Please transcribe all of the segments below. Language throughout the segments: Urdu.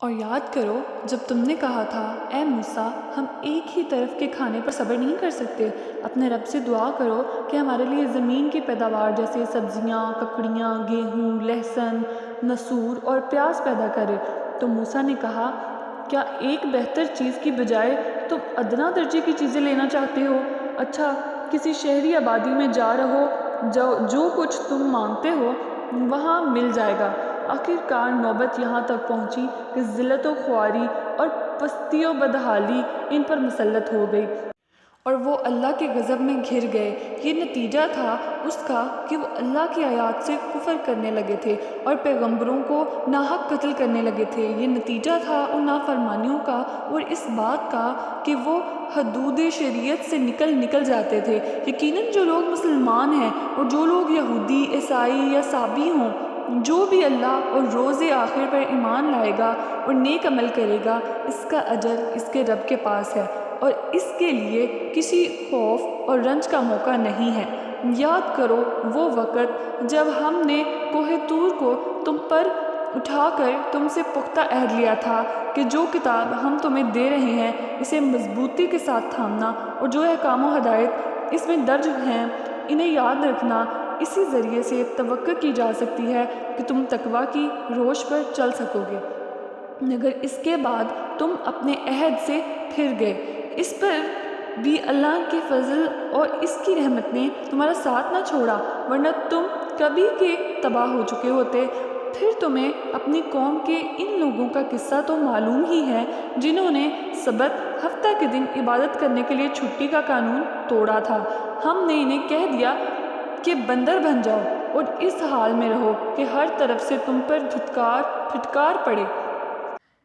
اور یاد کرو جب تم نے کہا تھا اے موسیٰ ہم ایک ہی طرف کے کھانے پر صبر نہیں کر سکتے، اپنے رب سے دعا کرو کہ ہمارے لیے زمین کی پیداوار جیسے سبزیاں، ککڑیاں، گیہوں، لہسن، مسور اور پیاز پیدا کرے۔ تو موسیٰ نے کہا کیا ایک بہتر چیز کی بجائے تم ادنا درجے کی چیزیں لینا چاہتے ہو؟ اچھا کسی شہری آبادی میں جا رہو، جو کچھ تم مانگتے ہو وہاں مل جائے گا۔ آخر کار نوبت یہاں تک پہنچی کہ ذلت و خواری اور پستی و بدحالی ان پر مسلط ہو گئی اور وہ اللہ کے غضب میں گھر گئے۔ یہ نتیجہ تھا اس کا کہ وہ اللہ کی آیات سے کفر کرنے لگے تھے اور پیغمبروں کو ناحق قتل کرنے لگے تھے۔ یہ نتیجہ تھا ان نافرمانیوں کا اور اس بات کا کہ وہ حدود شریعت سے نکل جاتے تھے۔ یقیناً جو لوگ مسلمان ہیں اور جو لوگ یہودی، عیسائی یا صابی ہوں، جو بھی اللہ اور روز آخر پر ایمان لائے گا اور نیک عمل کرے گا، اس کا اجر اس کے رب کے پاس ہے اور اس کے لیے کسی خوف اور رنج کا موقع نہیں ہے۔ یاد کرو وہ وقت جب ہم نے کوہ طور کو تم پر اٹھا کر تم سے پختہ عہد لیا تھا کہ جو کتاب ہم تمہیں دے رہے ہیں اسے مضبوطی کے ساتھ تھامنا اور جو احکام و ہدایت اس میں درج ہیں انہیں یاد رکھنا۔ اسی ذریعے سے توقع کی جا سکتی ہے کہ تم تقویٰ کی روش پر چل سکو گے۔ مگر اس کے بعد تم اپنے عہد سے پھر گئے، اس پر بھی اللہ کے فضل اور اس کی رحمت نے تمہارا ساتھ نہ چھوڑا، ورنہ تم کبھی کے تباہ ہو چکے ہوتے۔ پھر تمہیں اپنی قوم کے ان لوگوں کا قصہ تو معلوم ہی ہے جنہوں نے سبت ہفتہ کے دن عبادت کرنے کے لیے چھٹی کا قانون توڑا تھا۔ ہم نے انہیں کہہ دیا کہ بندر بن جاؤ اور اس حال میں رہو کہ ہر طرف سے تم پر پھٹکار پڑے۔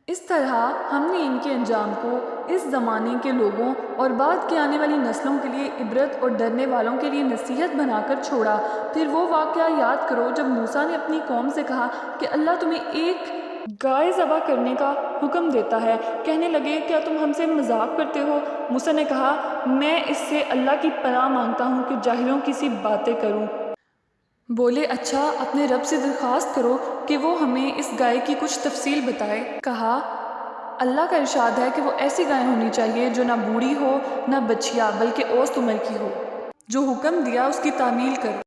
اس طرح ہم نے ان کے انجام کو اس زمانے کے لوگوں اور بعد کے آنے والی نسلوں کے لیے عبرت اور ڈرنے والوں کے لیے نصیحت بنا کر چھوڑا۔ پھر وہ واقعہ یاد کرو جب موسیٰ نے اپنی قوم سے کہا کہ اللہ تمہیں ایک گائے ذبح کرنے کا حکم دیتا ہے۔ کہنے لگے کیا تم ہم سے مذاق کرتے ہو؟ موسیٰ نے کہا میں اس سے اللہ کی پناہ مانگتا ہوں کہ جاہلوں کی سی باتیں کروں۔ بولے اچھا اپنے رب سے درخواست کرو کہ وہ ہمیں اس گائے کی کچھ تفصیل بتائے۔ کہا اللہ کا ارشاد ہے کہ وہ ایسی گائے ہونی چاہیے جو نہ بوڑھی ہو نہ بچھیا بلکہ اوسط عمر کی ہو۔ جو حکم دیا اس کی تعمیل کرو۔